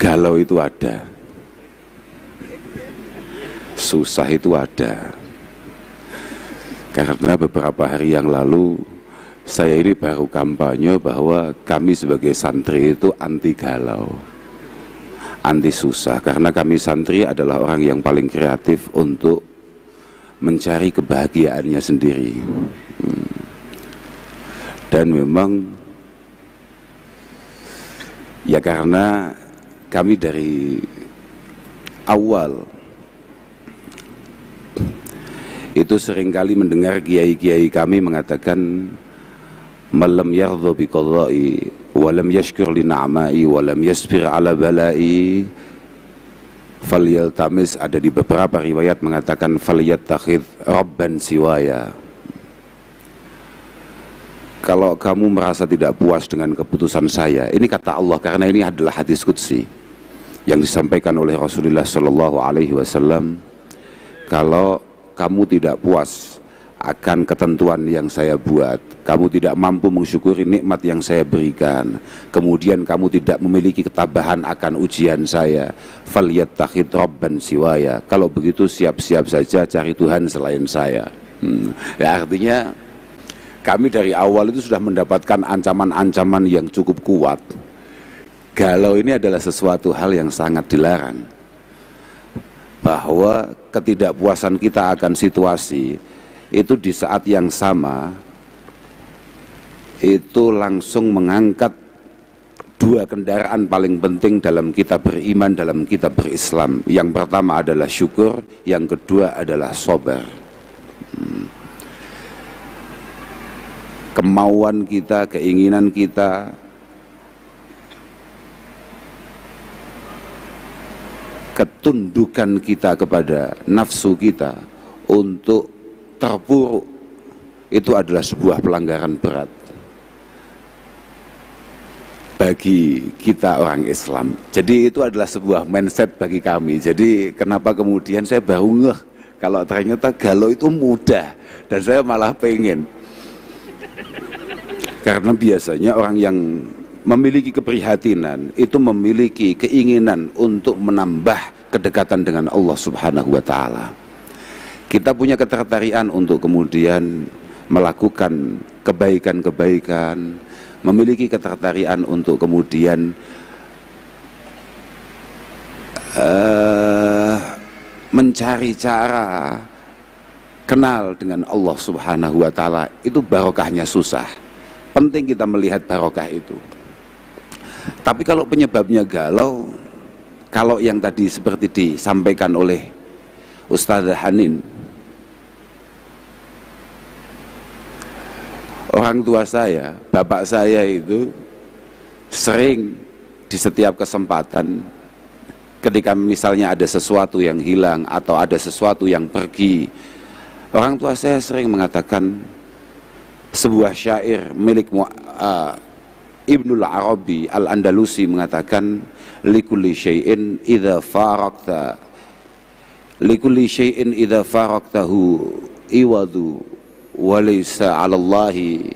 galau itu ada, susah itu ada. Karena beberapa hari yang lalu saya ini baru kampanye bahwa kami sebagai santri itu anti galau, anti susah, karena kami santri adalah orang yang paling kreatif untuk mencari kebahagiaannya sendiri. Dan memang ya karena kami dari awal itu seringkali mendengar kiai-kiai kami mengatakan malam yardha bi qadai wa lam yashkur li na'mai wa lam yasbir ala balai falyaltamis, ada di beberapa riwayat mengatakan falyattakhidh rabban siwaya. Kalau kamu merasa tidak puas dengan keputusan saya, ini kata Allah, karena ini adalah hadis qudsi yang disampaikan oleh Rasulullah Shallallahu Alaihi Wasallam. Kalau kamu tidak puas akan ketentuan yang saya buat, kamu tidak mampu mensyukuri nikmat yang saya berikan, kemudian kamu tidak memiliki ketabahan akan ujian saya, falyattakhidh rabban siwaya. Kalau begitu siap-siap saja cari Tuhan selain saya. Ya, artinya kami dari awal itu sudah mendapatkan ancaman-ancaman yang cukup kuat. Galau ini adalah sesuatu hal yang sangat dilarang, bahwa ketidakpuasan kita akan situasi itu di saat yang sama itu langsung mengangkat dua kendaraan paling penting dalam kita beriman, dalam kita berislam. Yang pertama adalah syukur, yang kedua adalah sabar. Kemauan kita, keinginan kita ketundukan kita kepada nafsu kita untuk terpuruk, itu adalah sebuah pelanggaran berat bagi kita orang Islam. Jadi itu adalah sebuah mindset bagi kami. Jadi kenapa kemudian saya baru ngeh kalau ternyata galau itu mudah, dan saya malah pengen. Karena biasanya orang yang memiliki keprihatinan itu memiliki keinginan untuk menambah kedekatan dengan Allah Subhanahu wa Ta'ala. Kita punya ketertarikan untuk kemudian melakukan kebaikan-kebaikan, memiliki ketertarikan untuk kemudian mencari cara kenal dengan Allah Subhanahu wa Ta'ala. Itu barokahnya susah. Penting kita melihat barokah itu. Tapi kalau penyebabnya galau, kalau yang tadi seperti disampaikan oleh Ustazah Hanin, orang tua saya, bapak saya itu sering di setiap kesempatan ketika misalnya ada sesuatu yang hilang atau ada sesuatu yang pergi, orang tua saya sering mengatakan sebuah syair milik Ibnul Arabi Al-Andalusi, mengatakan likulli syai'in idza faraqta likulli syai'in idza faraqtahu iwadu walaysa 'alallahi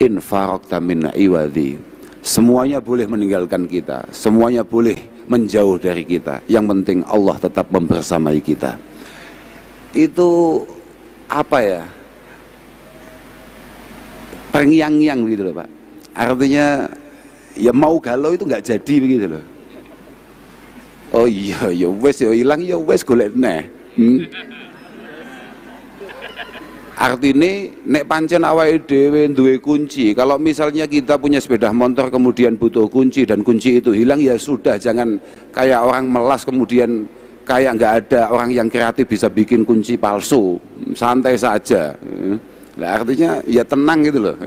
in faraqta min iwadhi. Semuanya boleh meninggalkan kita, semuanya boleh menjauh dari kita, yang penting Allah tetap membersamai kita. Itu apa ya, terngiang-ngiang begitu loh Pak. Artinya ya mau galau itu nggak jadi begitu loh. Oh iya, ya wes ya hilang, ya wes golek neh. Artinya nek pancen awake dhewe duwe kunci, kalau misalnya kita punya sepeda motor kemudian butuh kunci dan kunci itu hilang, ya sudah, jangan kayak orang melas kemudian kayak nggak ada. Orang yang kreatif bisa bikin kunci palsu, santai saja. Nah, artinya ya tenang gitu loh.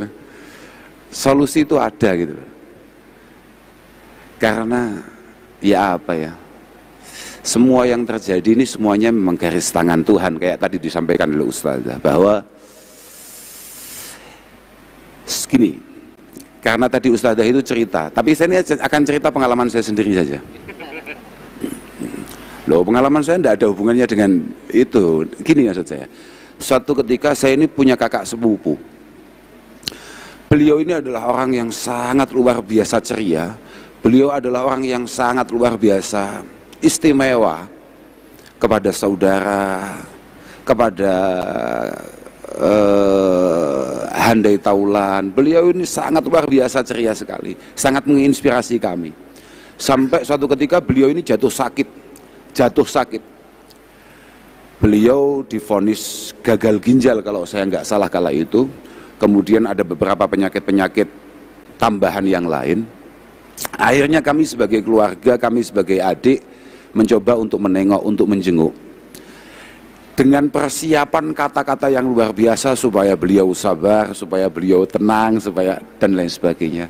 Solusi itu ada gitu loh. Karena ya apa ya, semua yang terjadi ini semuanya memang garis tangan Tuhan, kayak tadi disampaikan oleh Ustazah, bahwa gini, karena tadi Ustazah itu cerita, tapi saya ini akan cerita pengalaman saya sendiri saja. Loh, pengalaman saya tidak ada hubungannya dengan itu. Gini maksud saya, suatu ketika saya ini punya kakak sepupu. Beliau ini adalah orang yang sangat luar biasa ceria, Beliau adalah orang yang sangat luar biasa, istimewa kepada saudara, kepada handai taulan. Beliau ini sangat luar biasa ceria sekali, sangat menginspirasi kami. Sampai suatu ketika beliau ini jatuh sakit. Beliau divonis gagal ginjal kalau saya nggak salah kala itu. Kemudian ada beberapa penyakit-penyakit tambahan yang lain. Akhirnya kami sebagai keluarga, kami sebagai adik mencoba untuk menengok, untuk menjenguk. Dengan persiapan kata-kata yang luar biasa supaya beliau sabar, supaya beliau tenang, supaya dan lain sebagainya.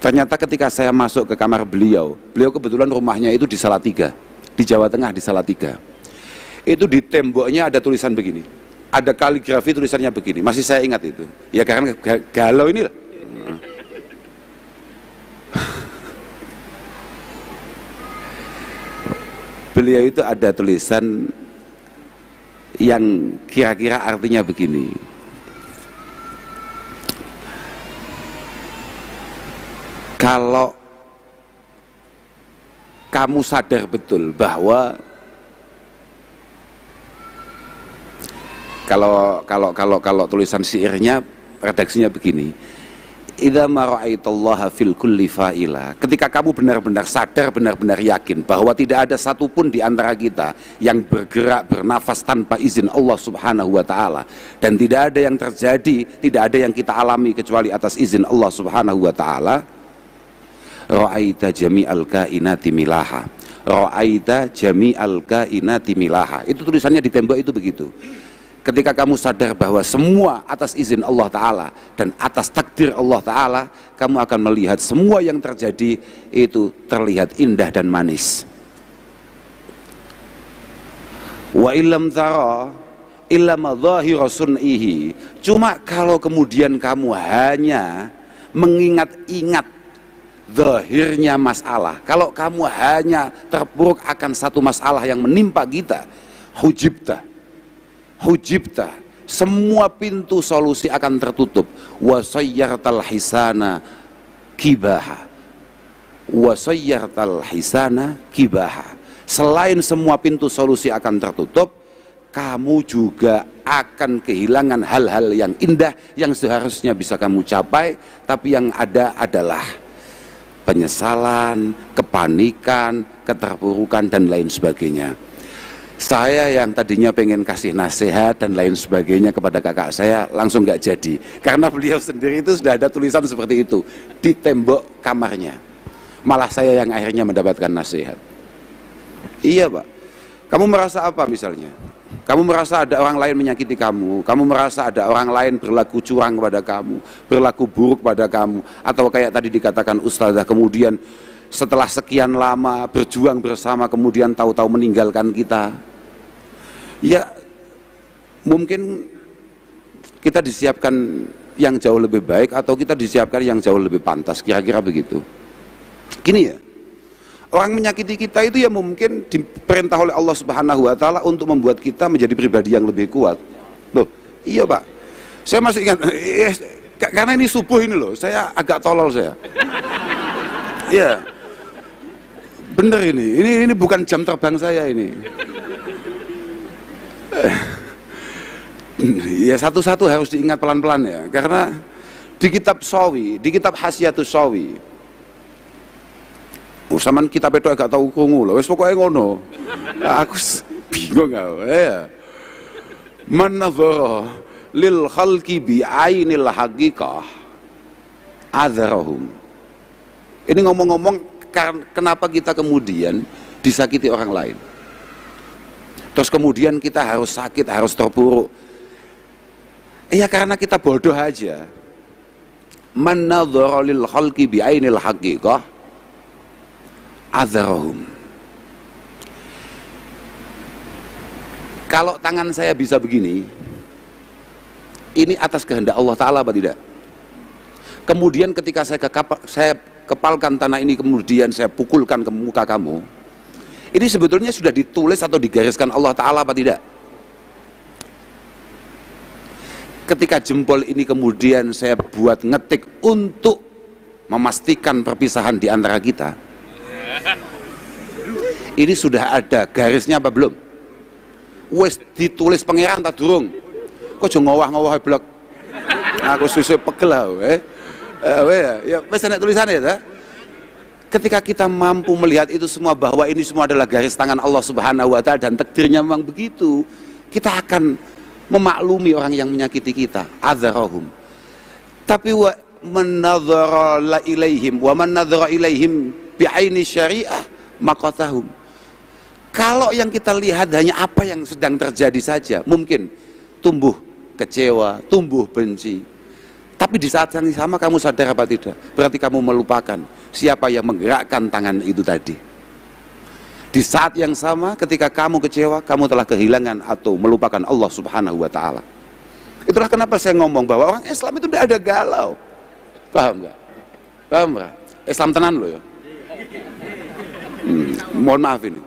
Ternyata ketika saya masuk ke kamar beliau kebetulan rumahnya itu di Salatiga, di Jawa Tengah, di Salatiga. Itu di temboknya ada tulisan begini, ada kaligrafi tulisannya begini, masih saya ingat itu. Ya karena galau ini lah. Beliau itu ada tulisan yang kira-kira artinya begini: kalau kamu sadar betul bahwa kalau tulisan syairnya redaksinya begini, idza ma ra'aitallaha fil kulli fa'ila, ketika kamu benar-benar sadar, benar-benar yakin bahwa tidak ada satupun di antara kita yang bergerak, bernafas tanpa izin Allah Subhanahu wa ta'ala, dan tidak ada yang terjadi, tidak ada yang kita alami kecuali atas izin Allah Subhanahu wa ta'ala. Ra'aita jami'al kainati milaha, ra'aita jami'al kainati milaha. Itu tulisannya di tembok itu begitu. Ketika kamu sadar bahwa semua atas izin Allah Ta'ala dan atas takdir Allah Ta'ala, kamu akan melihat semua yang terjadi itu terlihat indah dan manis. Wa illam tara illa madhahira sun'ihi. Cuma kalau kemudian kamu hanya mengingat-ingat zahirnya masalah, kalau kamu hanya terpuruk akan satu masalah yang menimpa kita, hujibta, semua pintu solusi akan tertutup. Wasayyartal hisana kibaha, wasayyartal hisana kibaha. Selain semua pintu solusi akan tertutup, kamu juga akan kehilangan hal-hal yang indah yang seharusnya bisa kamu capai, tapi yang ada adalah penyesalan, kepanikan, keterpurukan dan lain sebagainya. Saya yang tadinya pengen kasih nasihat dan lain sebagainya kepada kakak saya langsung nggak jadi, karena beliau sendiri itu sudah ada tulisan seperti itu di tembok kamarnya. Malah saya yang akhirnya mendapatkan nasihat. Iya Pak, kamu merasa apa misalnya? Kamu merasa ada orang lain menyakiti kamu, kamu merasa ada orang lain berlaku curang kepada kamu, berlaku buruk pada kamu, atau kayak tadi dikatakan Ustazah, kemudian setelah sekian lama berjuang bersama kemudian tahu-tahu meninggalkan kita. Ya mungkin kita disiapkan yang jauh lebih baik atau kita disiapkan yang jauh lebih pantas, kira-kira begitu. Gini ya, orang menyakiti kita itu ya mungkin diperintah oleh Allah Subhanahu wa ta'ala untuk membuat kita menjadi pribadi yang lebih kuat. Loh, iya Pak, saya masih ingat, karena ini subuh ini loh, saya agak tolol saya. Iya, bener ini bukan jam terbang saya ini. Ya satu-satu harus diingat pelan-pelan ya, karena di kitab Sawi, di kitab Hasyiatus Sawi, saman kitab itu agak tahu krungu loh, wis pokoknya ngono. Aku bingung ya. Man nazara lil khalqi bi ainil haqiqah adzarahum. Ini ngomong-ngomong kenapa kita kemudian disakiti orang lain, terus kemudian kita harus sakit, harus terpuruk. Iya karena kita bodoh aja. Man nazara lil khalqi bi ainil haqiqah adzarahum. Kalau tangan saya bisa begini, ini atas kehendak Allah Ta'ala apa tidak? Kemudian ketika saya kepalkan tanah ini, kemudian saya pukulkan ke muka kamu, ini sebetulnya sudah ditulis atau digariskan Allah Ta'ala apa tidak? Ketika jempol ini kemudian saya buat ngetik untuk memastikan perpisahan di antara kita, Ini sudah ada garisnya apa belum? Wes ditulis pangeran tak durung? Kok aja ngowah-ngowah blok. Aku susu pegel ya wes ana tulisannya ya. Ketika kita mampu melihat itu semua, bahwa ini semua adalah garis tangan Allah Subhanahu wa taala dan takdirnya memang begitu, kita akan memaklumi orang yang menyakiti kita, adzarahum. Tapi wa man nadzara ilaihim bi'aini syariah maqatahum. Kalau yang kita lihat hanya apa yang sedang terjadi saja, mungkin tumbuh kecewa, tumbuh benci. Tapi di saat yang sama kamu sadar apa tidak? Berarti kamu melupakan siapa yang menggerakkan tangan itu tadi. Di saat yang sama ketika kamu kecewa, kamu telah kehilangan atau melupakan Allah Subhanahu wa taala. Itulah kenapa saya ngomong bahwa orang Islam itu tidak ada galau. Paham nggak? Paham nggak? Islam tenan loh ya. Mohon maaf ini.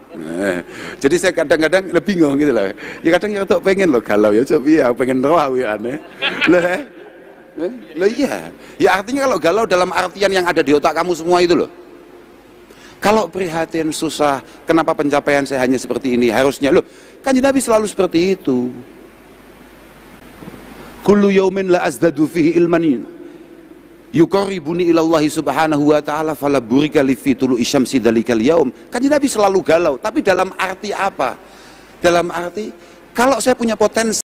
Jadi saya kadang-kadang bingung gitu loh. Ya kadang ya tuh pengen loh galau ya, coba ya pengen roh ya aneh. Loh iya. Ya artinya kalau galau dalam artian yang ada di otak kamu semua itu loh. Kalau prihatin, susah, kenapa pencapaian saya hanya seperti ini? Harusnya loh, kan Nabi selalu seperti itu. Kullu yaumin la azdadu fihi ilman yuqarribuni ilallahi subhanahu wa ta'ala fala burika li fi tulu'i syamsi dzalikal yaum. Kan Nabi selalu galau, tapi dalam arti apa? Dalam arti kalau saya punya potensi